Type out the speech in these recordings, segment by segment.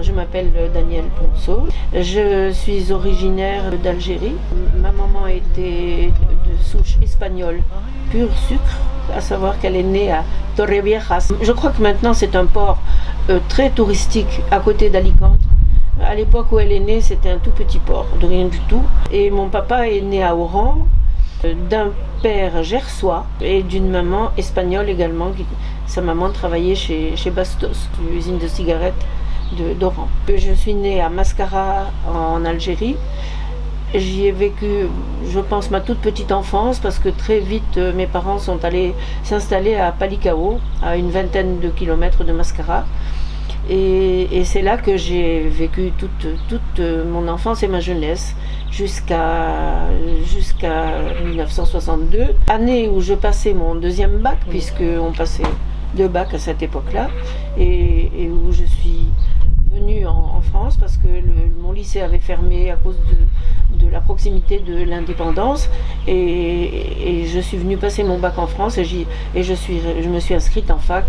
Je m'appelle Danielle Ponceau. Je suis originaire d'Algérie. Ma maman était de souche espagnole, pur sucre, à savoir qu'elle est née à Torreviejas. Je crois que maintenant c'est un port très touristique à côté d'Alicante. À l'époque où elle est née, c'était un tout petit port, de rien du tout. Et mon papa est né à Oran, d'un père gersois et d'une maman espagnole également. Sa maman travaillait chez Bastos, l'usine de cigarettes d'Oran. Je suis née à Mascara en Algérie. J'y ai vécu, je pense, ma toute petite enfance parce que très vite mes parents sont allés s'installer à Palicao, à une vingtaine de kilomètres de Mascara. Et c'est là que j'ai vécu toute mon enfance et ma jeunesse jusqu'à 1962, année où je passais mon deuxième bac, puisqu'on passait 2 bacs à cette époque-là, et où je suis venue en France parce que mon lycée avait fermé à cause de la proximité de l'indépendance, et je suis venue passer mon bac en France, et je me suis inscrite en fac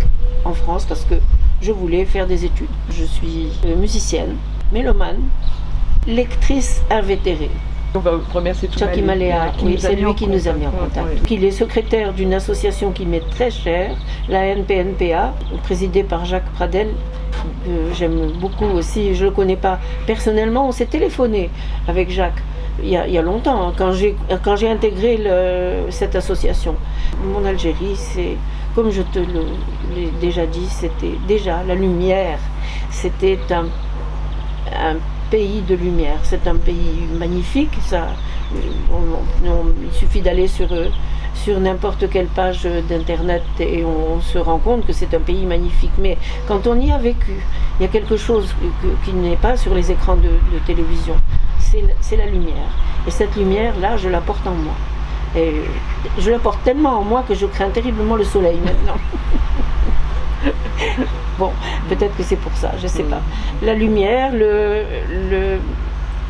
en France parce que je voulais faire des études. Je suis musicienne, mélomane, lectrice invétérée. On va remercier tout Chucky Malea, oui, c'est lui qui nous a mis en contact. Oui. Il est secrétaire d'une association qui m'est très chère, la NPNPA, présidée par Jacques Pradel, que j'aime beaucoup aussi. Je ne le connais pas personnellement, on s'est téléphoné avec Jacques il y a longtemps, quand j'ai intégré cette association. Mon Algérie, c'est, comme je te l'ai déjà dit, c'était déjà la lumière. C'était un pays de lumière. C'est un pays magnifique. Il suffit d'aller sur n'importe quelle page d'internet et on se rend compte que c'est un pays magnifique. Mais quand on y a vécu, il y a quelque chose qui n'est pas sur les écrans de télévision. C'est la lumière. Et cette lumière-là, je la porte en moi. Et je la porte tellement en moi que je crains terriblement le soleil maintenant. Bon, peut-être que c'est pour ça, je ne sais pas. La lumière,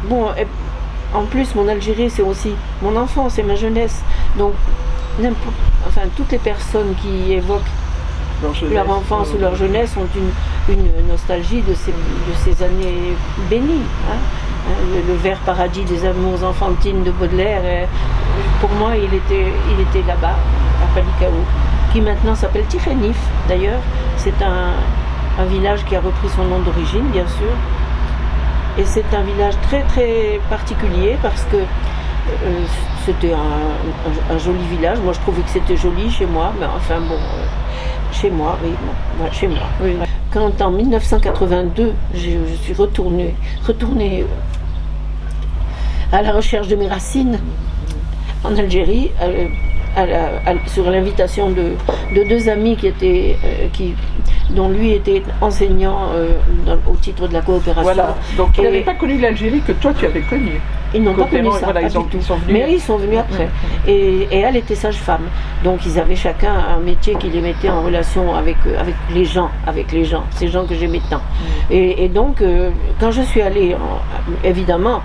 bon, en plus, mon Algérie, c'est aussi mon enfance et ma jeunesse. Donc, toutes les personnes qui évoquent leur enfance ou leur jeunesse ont une nostalgie de ces années bénies. Hein. Le vert paradis des amours enfantines de Baudelaire, pour moi, il était là-bas, à Palicao, qui maintenant s'appelle Tirénif, d'ailleurs. C'est un village qui a repris son nom d'origine, bien sûr. Et c'est un village très très particulier parce que c'était un joli village. Moi, je trouvais que c'était joli chez moi, mais enfin bon, chez moi, oui, bon, chez moi. Oui. Quand en 1982, je suis retournée à la recherche de mes racines en Algérie, sur l'invitation de 2 amis dont lui était enseignant au titre de la coopération. Voilà, donc ils n'avaient pas connu l'Algérie que toi tu avais connue. Ils n'ont pas connu ça, voilà, pas ils sont venus. Mais ils sont venus après. Et elle était sage-femme. Donc ils avaient chacun un métier qui les mettait en relation avec les gens, ces gens que j'aimais tant. Et donc, quand je suis allée, évidemment,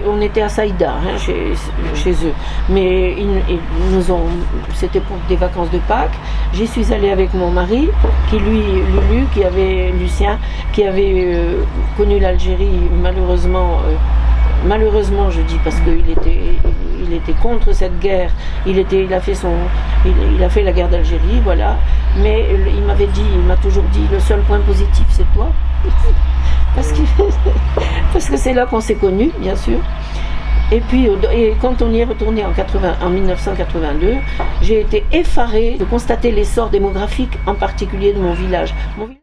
on était à Saïda, hein, chez eux. Mais c'était pour des vacances de Pâques. J'y suis allée avec mon mari, Lucien, qui avait connu l'Algérie, malheureusement, je dis, parce qu'il était contre cette guerre. Il a fait la guerre d'Algérie, voilà. Mais il m'a toujours dit, le seul point positif, c'est toi. parce que c'est là qu'on s'est connus, bien sûr. Et puis, quand on y est retourné en 1982, j'ai été effarée de constater l'essor démographique, en particulier de mon village.